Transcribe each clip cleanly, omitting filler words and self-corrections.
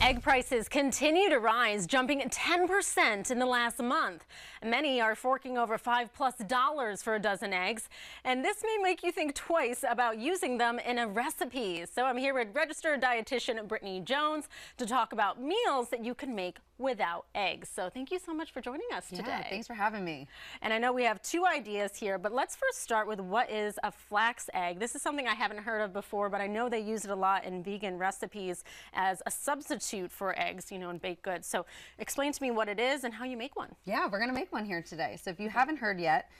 Egg prices continue to rise, jumping 10% in the last month. Many are forking over $5+ for a dozen eggs, and this may make you think twice about using them in a recipe. So I'm here with registered dietitian Brittany Jones to talk about meals that you can make without eggs. So thank you so much for joining us today. Yeah, thanks for having me. And I know we have two ideas here, but let's first start with what is a flax egg. This is something I haven't heard of before, but I know they use it a lot in vegan recipes as a substitute for eggs, in baked goods. So explain to me what it is and how you make one. Yeah, we're gonna make one here today. So if you haven't heard yet,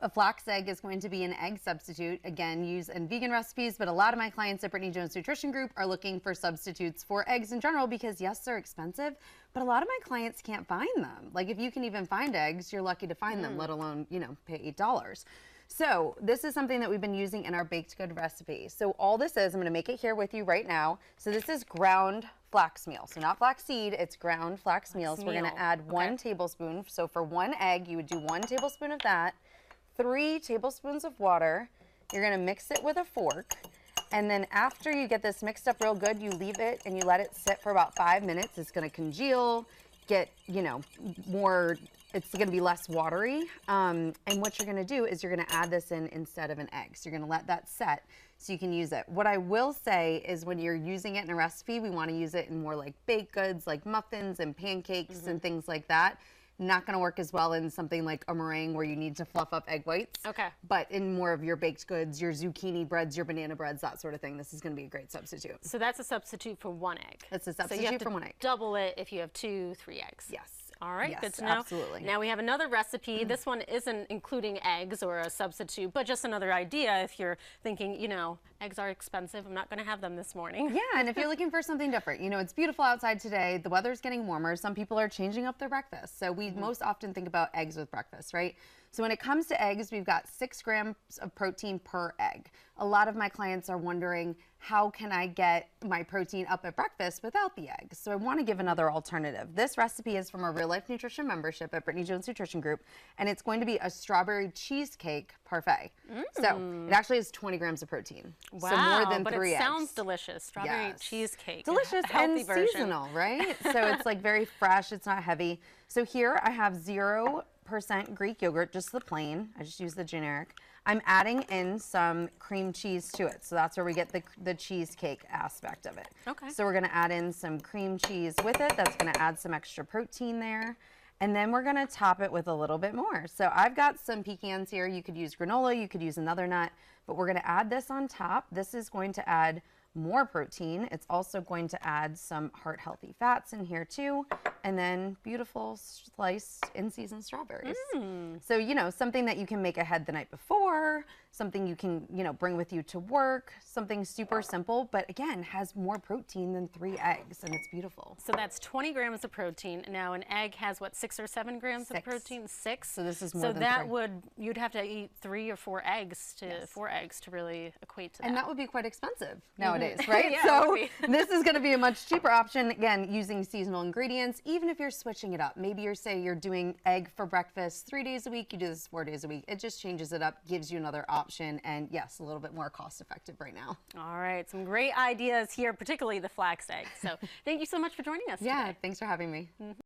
a flax egg is going to be an egg substitute, again, used in vegan recipes, but a lot of my clients at Brittany Jones Nutrition Group are looking for substitutes for eggs in general because yes, they're expensive, but a lot of my clients can't find them. Like if you can even find eggs, you're lucky to find them, let alone, pay $8. So this is something that we've been using in our baked good recipe. So all this is, I'm gonna make it here with you right now. So this is ground flax meal. So not flaxseed, it's ground flax meals. We're gonna add 1 tablespoon. So for 1 egg, you would do 1 tablespoon of that, 3 tablespoons of water. You're gonna mix it with a fork. And then after you get this mixed up real good, you leave it and you let it sit for about 5 minutes. It's gonna congeal, get, more, it's gonna be less watery. And what you're gonna do is you're gonna add this in instead of an egg. So you're gonna let that set so you can use it. What I will say is when you're using it in a recipe, we wanna use it in more like baked goods, like muffins and pancakes and things like that. Not going to work as well in something like a meringue where you need to fluff up egg whites. Okay. But in more of your baked goods, your zucchini breads, your banana breads, that sort of thing, this is going to be a great substitute. So that's a substitute for 1 egg. It's a substitute for 1 egg. Double it if you have 2, 3 eggs. Yes. All right, yes, good to know. Absolutely. Now we have another recipe. This one isn't including eggs or a substitute, but just another idea if you're thinking, eggs are expensive. I'm not going to have them this morning. Yeah, and if you're looking for something different, it's beautiful outside today. The weather's getting warmer. Some people are changing up their breakfast. So we most often think about eggs with breakfast, right? So when it comes to eggs, we've got 6 grams of protein per egg. A lot of my clients are wondering, how can I get my protein up at breakfast without the eggs? So I want to give another alternative. This recipe is from our Real Life Nutrition membership at Brittany Jones Nutrition Group, and it's going to be a strawberry cheesecake parfait. So it actually has 20 grams of protein. Wow, so more than but 3 it eggs. Sounds delicious. Strawberry cheesecake. Delicious and seasonal, right? So it's like very fresh, it's not heavy. So here I have 0% Greek yogurt, just the plain. I just use the generic. I'm adding in some cream cheese to it. So that's where we get the cheesecake aspect of it. Okay. So we're gonna add in some cream cheese with it. That's gonna add some extra protein there. And then we're gonna top it with a little bit more. So I've got some pecans here. You could use granola, you could use another nut, but we're gonna add this on top. This is going to add more protein. It's also going to add some heart healthy fats in here too. And then beautiful sliced in-season strawberries. So, something that you can make ahead the night before, something you can, bring with you to work, something super simple, but again, has more protein than 3 eggs, and it's beautiful. So that's 20 grams of protein. Now an egg has what, 6 or 7 grams of protein? 6. So this is more than 3. So that you'd have to eat 3 or 4 eggs to 4 eggs to really equate to that. And that would be quite expensive nowadays, right? Yeah, so this is going to be a much cheaper option, again, using seasonal ingredients. Even if you're switching it up, maybe you're doing egg for breakfast 3 days a week, you do this 4 days a week. It just changes it up, gives you another option, and yes, a little bit more cost effective right now. All right, some great ideas here, particularly the flax egg. So thank you so much for joining us today. Thanks for having me.